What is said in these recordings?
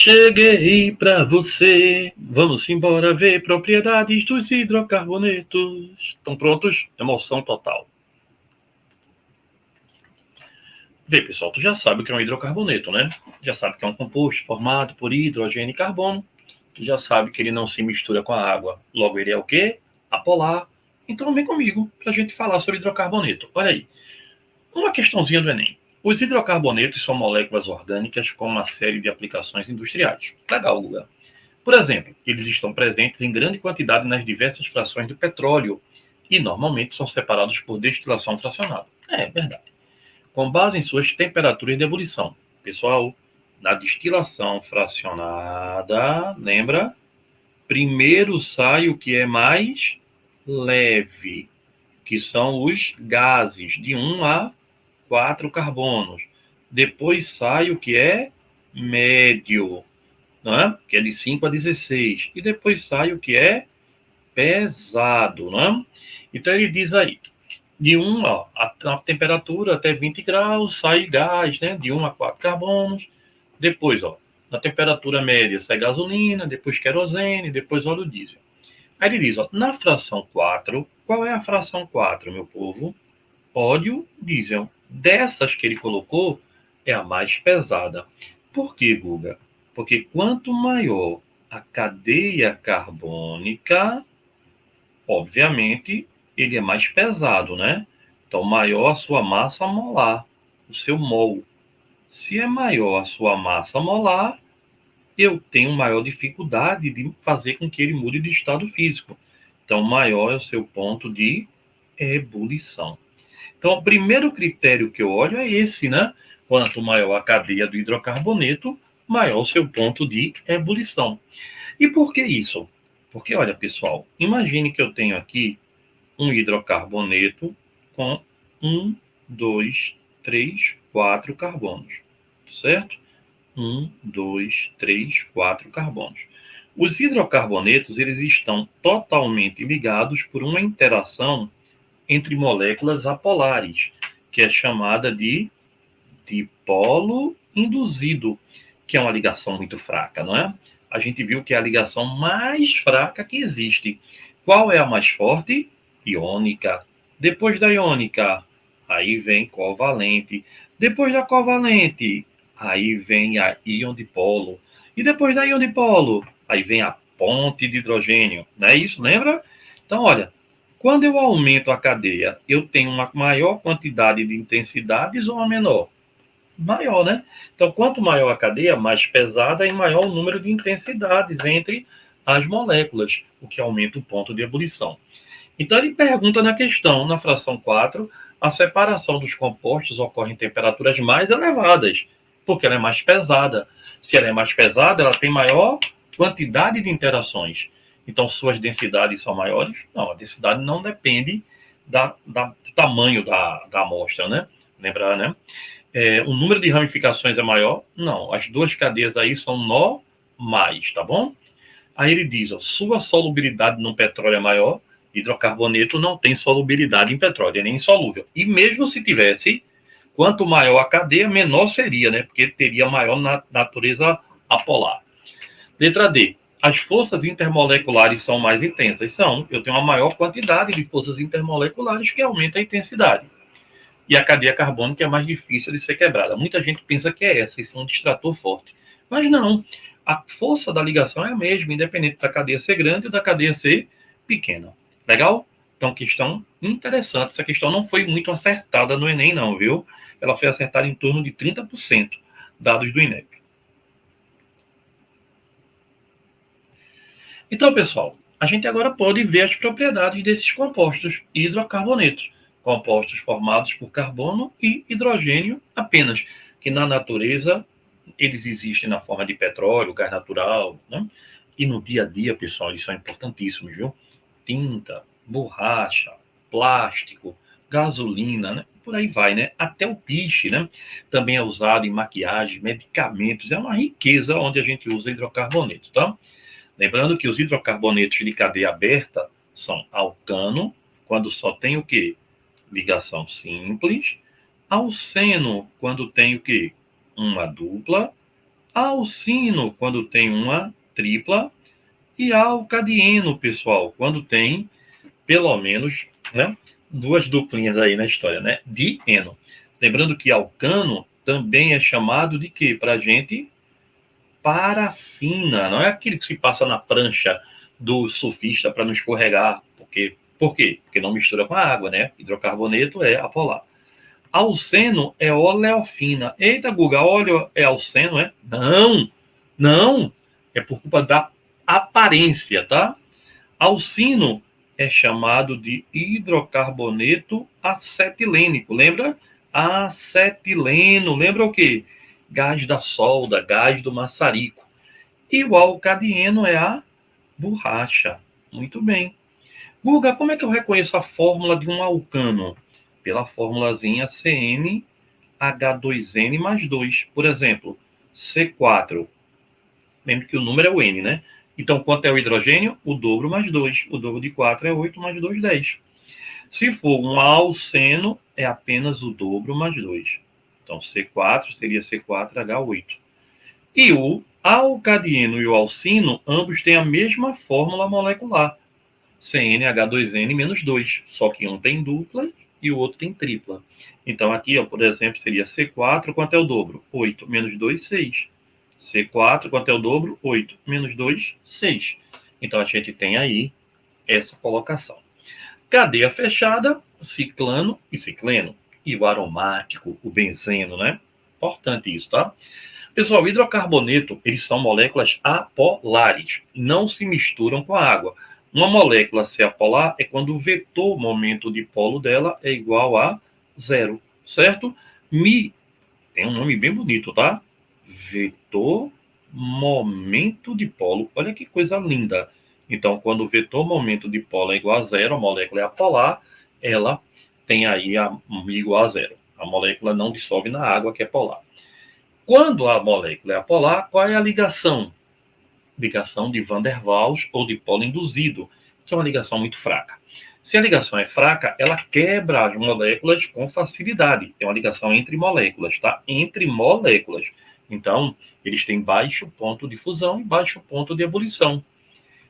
Cheguei pra você. Vamos embora ver propriedades dos hidrocarbonetos. Estão prontos? Emoção total. Vê, pessoal, tu já sabe o que é um hidrocarboneto, né? Já sabe que é um composto formado por hidrogênio e carbono. Tu já sabe que ele não se mistura com a água. Logo, ele é o quê? Apolar. Então, vem comigo pra gente falar sobre hidrocarboneto. Olha aí. Uma questãozinha do Enem. Os hidrocarbonetos são moléculas orgânicas com uma série de aplicações industriais. Legal, Guga. Por exemplo, eles estão presentes em grande quantidade nas diversas frações do petróleo e normalmente são separados por destilação fracionada. É verdade. Com base em suas temperaturas de ebulição. Pessoal, na destilação fracionada, lembra? Primeiro sai o que é mais leve, que são os gases de 1 a 4 carbonos. Depois sai o que é médio, não é? Que é de 5 a 16. E depois sai o que é pesado, não é? Então ele diz aí, de 1 a temperatura até 20 graus sai gás, né? De 1 a 4 carbonos. Depois, na temperatura média sai gasolina, depois querosene, depois óleo diesel. Aí ele diz, na fração 4, qual é a fração 4, meu povo? Óleo diesel. Dessas que ele colocou, é a mais pesada. Por que, Guga? Porque quanto maior a cadeia carbônica, obviamente, ele é mais pesado, né? Então, maior a sua massa molar, o seu mol. Se é maior a sua massa molar, eu tenho maior dificuldade de fazer com que ele mude de estado físico. Então, maior é o seu ponto de ebulição. Então, o primeiro critério que eu olho é esse, né? Quanto maior a cadeia do hidrocarboneto, maior o seu ponto de ebulição. E por que isso? Porque, olha, pessoal, imagine que eu tenho aqui um hidrocarboneto com 1, 2, 3, 4 carbonos, certo? 1, 2, 3, 4 carbonos. Os hidrocarbonetos, eles estão totalmente ligados por uma interação entre moléculas apolares, que é chamada de dipolo induzido, que é uma ligação muito fraca, não é? A gente viu que é a ligação mais fraca que existe. Qual é a mais forte? Iônica. Depois da iônica, aí vem covalente. Depois da covalente, aí vem a íon dipolo. E depois da íon dipolo, aí vem a ponte de hidrogênio. Não é isso? Lembra? Então, olha, quando eu aumento a cadeia, eu tenho uma maior quantidade de intensidades ou uma menor? Maior, né? Então, quanto maior a cadeia, mais pesada e maior o número de intensidades entre as moléculas, o que aumenta o ponto de ebulição. Então, ele pergunta na questão, na fração 4, a separação dos compostos ocorre em temperaturas mais elevadas, porque ela é mais pesada. Se ela é mais pesada, ela tem maior quantidade de interações. Então, suas densidades são maiores? Não, a densidade não depende do tamanho da amostra, né? Lembrar, né? O número de ramificações é maior? Não, as duas cadeias aí são normais, tá bom? Aí ele diz, sua solubilidade no petróleo é maior, hidrocarboneto não tem solubilidade em petróleo, é nem insolúvel. E mesmo se tivesse, quanto maior a cadeia, menor seria, né? Porque teria maior natureza apolar. Letra D. As forças intermoleculares são mais intensas? São. Eu tenho uma maior quantidade de forças intermoleculares que aumenta a intensidade. E a cadeia carbônica é mais difícil de ser quebrada. Muita gente pensa que é essa, isso é um distrator forte. Mas não. A força da ligação é a mesma, independente da cadeia ser grande ou da cadeia ser pequena. Legal? Então, questão interessante. Essa questão não foi muito acertada no Enem, não, viu? Ela foi acertada em torno de 30%, dados do INEP. Então, pessoal, a gente agora pode ver as propriedades desses compostos hidrocarbonetos, compostos formados por carbono e hidrogênio apenas, que na natureza eles existem na forma de petróleo, gás natural, né? E no dia a dia, pessoal, eles são importantíssimos, viu? Tinta, borracha, plástico, gasolina, né? Por aí vai, né? Até o piche, né? Também é usado em maquiagem, medicamentos, é uma riqueza onde a gente usa hidrocarboneto, tá? Lembrando que os hidrocarbonetos de cadeia aberta são alcano, quando só tem o quê? Ligação simples. Alceno, quando tem o quê? Uma dupla. Alcino, quando tem uma tripla, e alcadieno, pessoal, quando tem pelo menos, né, duas duplinhas aí na história, né? Dieno. Lembrando que alcano também é chamado de quê? Para a gente, parafina. Não é aquele que se passa na prancha do surfista para não escorregar. Por quê? Porque não mistura com a água, né? Hidrocarboneto é apolar. Alceno é oleofina. Eita, Guga, óleo é alceno, é? Não, não. É por culpa da aparência, tá? Alcino é chamado de hidrocarboneto acetilênico. Lembra? Acetileno. Lembra o quê? Gás da solda, gás do maçarico. E o alcadieno é a borracha. Muito bem. Guga, como é que eu reconheço a fórmula de um alcano? Pela formulazinha CnH2n mais 2. Por exemplo, C4. Lembre que o número é o N, né? Então, quanto é o hidrogênio? O dobro mais 2. O dobro de 4 é 8 mais 2, 10. Se for um alceno, é apenas o dobro mais 2. Então, C4 seria C4H8. E o alcadieno e o alcino, ambos têm a mesma fórmula molecular. CnH2n menos 2. Só que um tem dupla e o outro tem tripla. Então, aqui, ó, por exemplo, seria C4, quanto é o dobro? 8 menos 2, 6. C4, quanto é o dobro? 8. Menos 2, 6. Então, a gente tem aí essa colocação. Cadeia fechada, ciclano e cicleno. E o aromático, o benzeno, né? Importante isso, tá? Pessoal, o hidrocarboneto, eles são moléculas apolares. Não se misturam com a água. Uma molécula ser apolar é quando o vetor momento de polo dela é igual a 0, certo? Tem um nome bem bonito, tá? Vetor momento de polo. Olha que coisa linda. Então, quando o vetor momento de polo é igual a 0, a molécula é apolar, ela tem aí igual a 0. A molécula não dissolve na água, que é polar. Quando a molécula é apolar, qual é a ligação? Ligação de Van der Waals ou de polo induzido, que é uma ligação muito fraca. Se a ligação é fraca, ela quebra as moléculas com facilidade. É uma ligação entre moléculas, tá? Entre moléculas. Então, eles têm baixo ponto de fusão e baixo ponto de ebulição.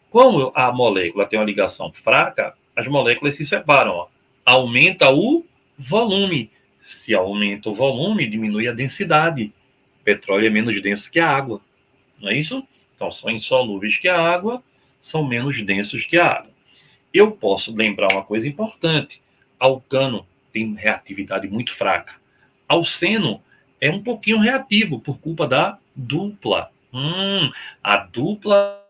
Como a molécula tem uma ligação fraca, as moléculas se separam. Ó. Aumenta o volume. Se aumenta o volume, diminui a densidade. O petróleo é menos denso que a água. Não é isso? Então, são insolúveis que a água, são menos densos que a água. Eu posso lembrar uma coisa importante. Alcano tem reatividade muito fraca. Alceno é um pouquinho reativo por culpa da dupla. A dupla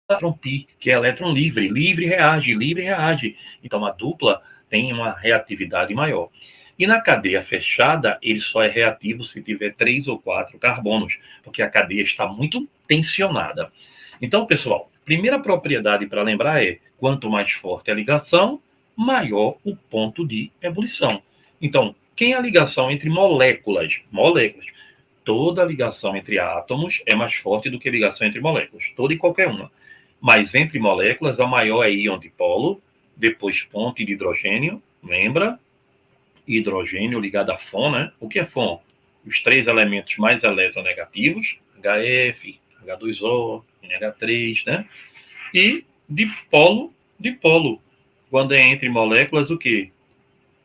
elétron pi, que é elétron livre. Livre reage. Então, a dupla tem uma reatividade maior. E na cadeia fechada, ele só é reativo se tiver 3 ou 4 carbonos, porque a cadeia está muito tensionada. Então, pessoal, primeira propriedade para lembrar é, quanto mais forte a ligação, maior o ponto de ebulição. Então, quem é a ligação entre moléculas? Moléculas. Toda ligação entre átomos é mais forte do que a ligação entre moléculas, toda e qualquer uma. Mas entre moléculas, a maior é íon dipolo, depois ponto de hidrogênio, lembra? Hidrogênio ligado a FON, né? O que é FON? Os 3 elementos mais eletronegativos, HF, H2O, NH3, né? E dipolo. Quando é entre moléculas, o quê?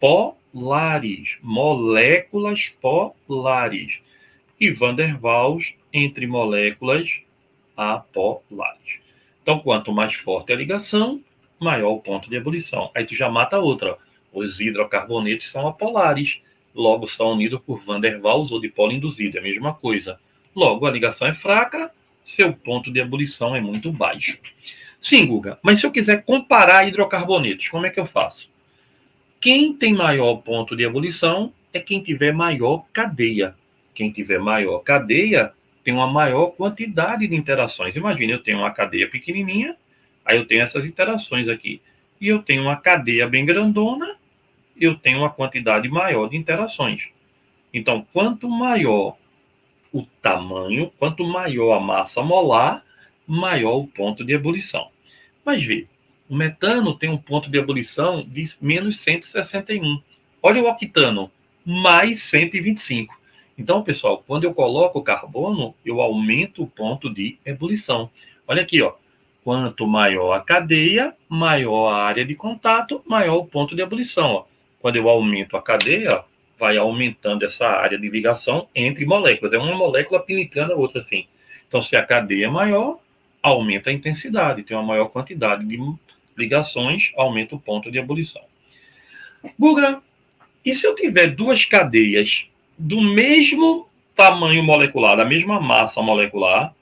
Polares. Moléculas polares. E Van der Waals entre moléculas apolares. Então, quanto mais forte a ligação, maior o ponto de ebulição. Aí tu já mata outra. Os hidrocarbonetos são apolares, logo são unidos por Van der Waals ou dipolo induzido, é a mesma coisa. Logo, a ligação é fraca, seu ponto de ebulição é muito baixo. Sim, Guga, mas se eu quiser comparar hidrocarbonetos, como é que eu faço? Quem tem maior ponto de ebulição é quem tiver maior cadeia. Quem tiver maior cadeia tem uma maior quantidade de interações. Imagina, eu tenho uma cadeia pequenininha, aí eu tenho essas interações aqui. E eu tenho uma cadeia bem grandona, eu tenho uma quantidade maior de interações. Então, quanto maior o tamanho, quanto maior a massa molar, maior o ponto de ebulição. Mas vê, o metano tem um ponto de ebulição de menos 161. Olha o octano, mais 125. Então, pessoal, quando eu coloco o carbono, eu aumento o ponto de ebulição. Olha aqui, ó. Quanto maior a cadeia, maior a área de contato, maior o ponto de ebulição. Ó. Quando eu aumento a cadeia, vai aumentando essa área de ligação entre moléculas. É uma molécula penetrando a outra assim. Então, se a cadeia é maior, aumenta a intensidade, tem uma maior quantidade de ligações, aumenta o ponto de ebulição. Guga, e se eu tiver duas cadeias do mesmo tamanho molecular, da mesma massa molecular,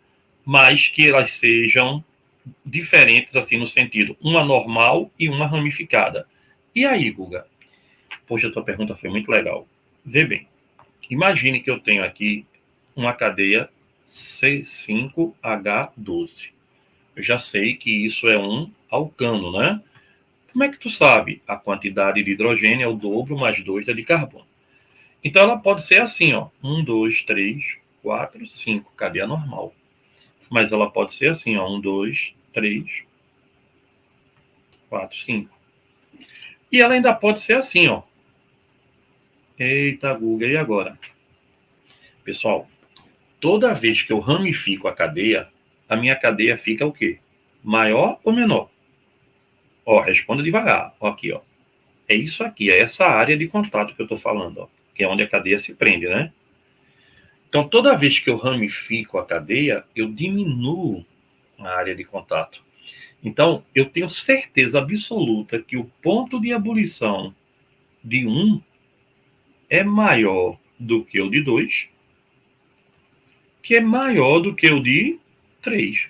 mas que elas sejam diferentes, assim, no sentido, uma normal e uma ramificada? E aí, Guga? Poxa, a tua pergunta foi muito legal. Vê bem, imagine que eu tenho aqui uma cadeia C5H12. Eu já sei que isso é um alcano, né? Como é que tu sabe? A quantidade de hidrogênio é o dobro mais 2 da de carbono. Então, ela pode ser assim, ó. 1, 2, 3, 4, 5. Cadeia normal. Mas ela pode ser assim, ó. 1, 2, 3, 4, 5. E ela ainda pode ser assim, ó. Eita, Guga, e agora? Pessoal, toda vez que eu ramifico a cadeia, a minha cadeia fica o quê? Maior ou menor? Ó, responda devagar. Ó, aqui, ó. É isso aqui, é essa área de contato que eu estou falando, ó, que é onde a cadeia se prende, né? Então, toda vez que eu ramifico a cadeia, eu diminuo a área de contato. Então, eu tenho certeza absoluta que o ponto de ebulição de 1 é maior do que o de 2, que é maior do que o de 3.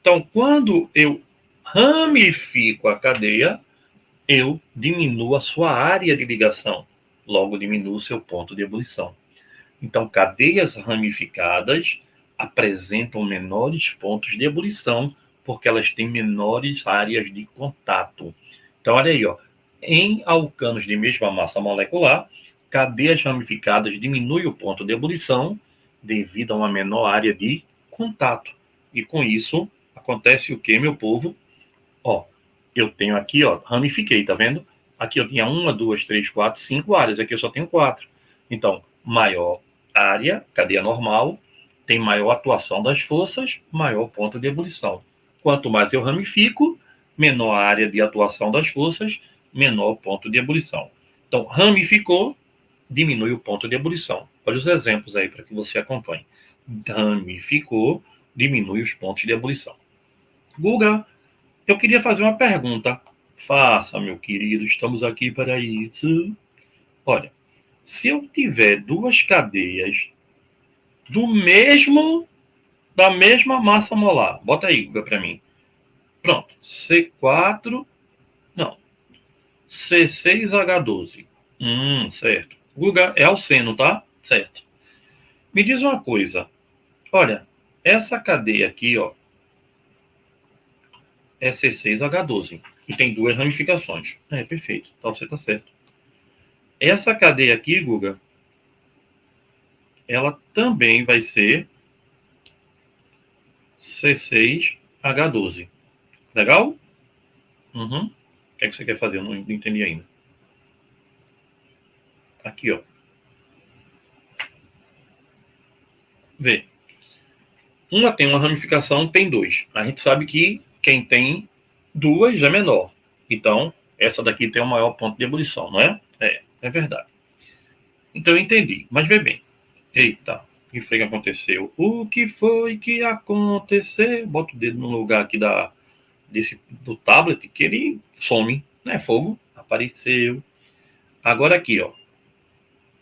Então, quando eu ramifico a cadeia, eu diminuo a sua área de ligação, logo diminuo o seu ponto de ebulição. Então, cadeias ramificadas apresentam menores pontos de ebulição, porque elas têm menores áreas de contato. Então, olha aí, ó, em alcanos de mesma massa molecular, cadeias ramificadas diminuem o ponto de ebulição devido a uma menor área de contato. E com isso, acontece o que, meu povo? Ó, eu tenho aqui, ó, ramifiquei, tá vendo? Aqui eu tinha 1, 2, 3, 4, 5 áreas, aqui eu só tenho 4. Então, maior área, cadeia normal, tem maior atuação das forças, maior ponto de ebulição. Quanto mais eu ramifico, menor a área de atuação das forças, menor o ponto de ebulição. Então, ramificou, diminui o ponto de ebulição. Olha os exemplos aí para que você acompanhe. Ramificou, diminui os pontos de ebulição. Guga, eu queria fazer uma pergunta. Faça, meu querido, estamos aqui para isso. Olha, se eu tiver duas cadeias da mesma massa molar, bota aí, Guga, para mim. Pronto, C4, não, C6H12. Certo. Guga, é alceno, tá? Certo. Me diz uma coisa. Olha, essa cadeia aqui, ó, é C6H12 e tem duas ramificações. É, perfeito. Então você tá certo. Essa cadeia aqui, Guga, ela também vai ser C6H12. Legal? Uhum. O que é que você quer fazer? Eu não entendi ainda. Aqui, ó. Vê. Uma tem uma ramificação, tem dois. A gente sabe que quem tem duas é menor. Então, essa daqui tem o maior ponto de ebulição, não é? É verdade. Então, eu entendi. Mas vê bem. Eita, o que foi que aconteceu? O que foi que aconteceu? Bota o dedo no lugar aqui do tablet, que ele some, né? Fogo, apareceu. Agora aqui, ó.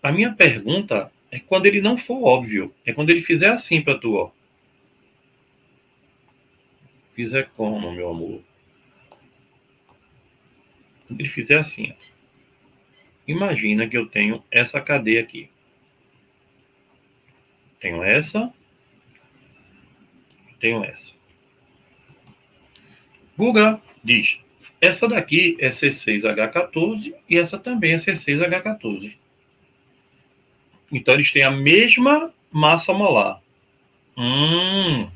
A minha pergunta é quando ele não for óbvio. É quando ele fizer assim para tu, ó. Fizer como, meu amor? Quando ele fizer assim, ó. Imagina que eu tenho essa cadeia aqui. Tenho essa. Tenho essa. Guga diz, essa daqui é C6H14 e essa também é C6H14. Então, eles têm a mesma massa molar.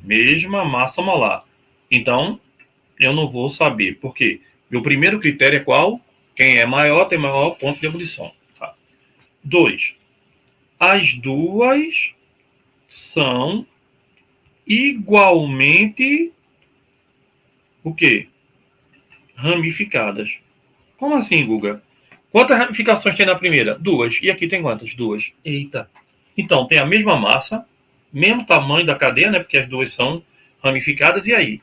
Mesma massa molar. Então, eu não vou saber. Por quê? Porque o primeiro critério é qual? Quem é maior tem maior ponto de ebulição. Tá. 2. As duas são igualmente o quê? Ramificadas. Como assim, Guga? Quantas ramificações tem na primeira? 2. E aqui tem quantas? 2. Eita. Então, tem a mesma massa, mesmo tamanho da cadeia, né? Porque as duas são ramificadas. E aí?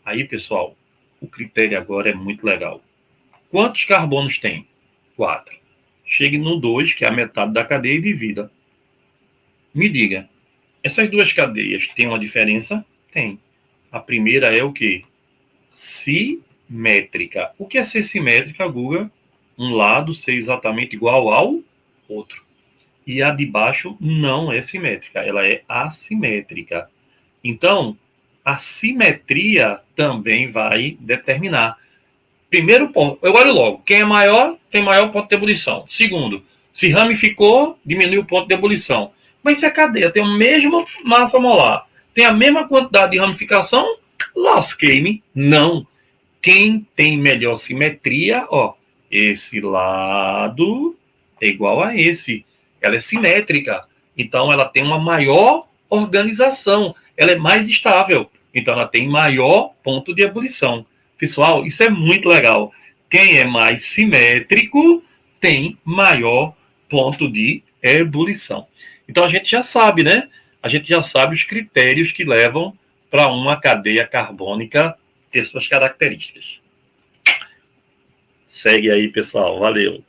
Aí, pessoal, o critério agora é muito legal. Quantos carbonos tem? 4. Chegue no 2, que é a metade da cadeia, e divida. Me diga, essas duas cadeias têm uma diferença? Tem. A primeira é o quê? Simétrica. O que é ser simétrica, Guga? Um lado ser exatamente igual ao outro. E a de baixo não é simétrica, ela é assimétrica. Então, a simetria também vai determinar. Primeiro ponto, eu olho logo, quem é maior tem maior ponto de ebulição. Segundo, se ramificou, diminui o ponto de ebulição. Mas se a cadeia tem a mesma massa molar, tem a mesma quantidade de ramificação, lasquei-me. Não. Quem tem melhor simetria, ó, esse lado é igual a esse. Ela é simétrica. Então, ela tem uma maior organização. Ela é mais estável. Então, ela tem maior ponto de ebulição. Pessoal, isso é muito legal. Quem é mais simétrico tem maior ponto de ebulição. Então, a gente já sabe, né? A gente já sabe os critérios que levam para uma cadeia carbônica ter suas características. Segue aí, pessoal. Valeu.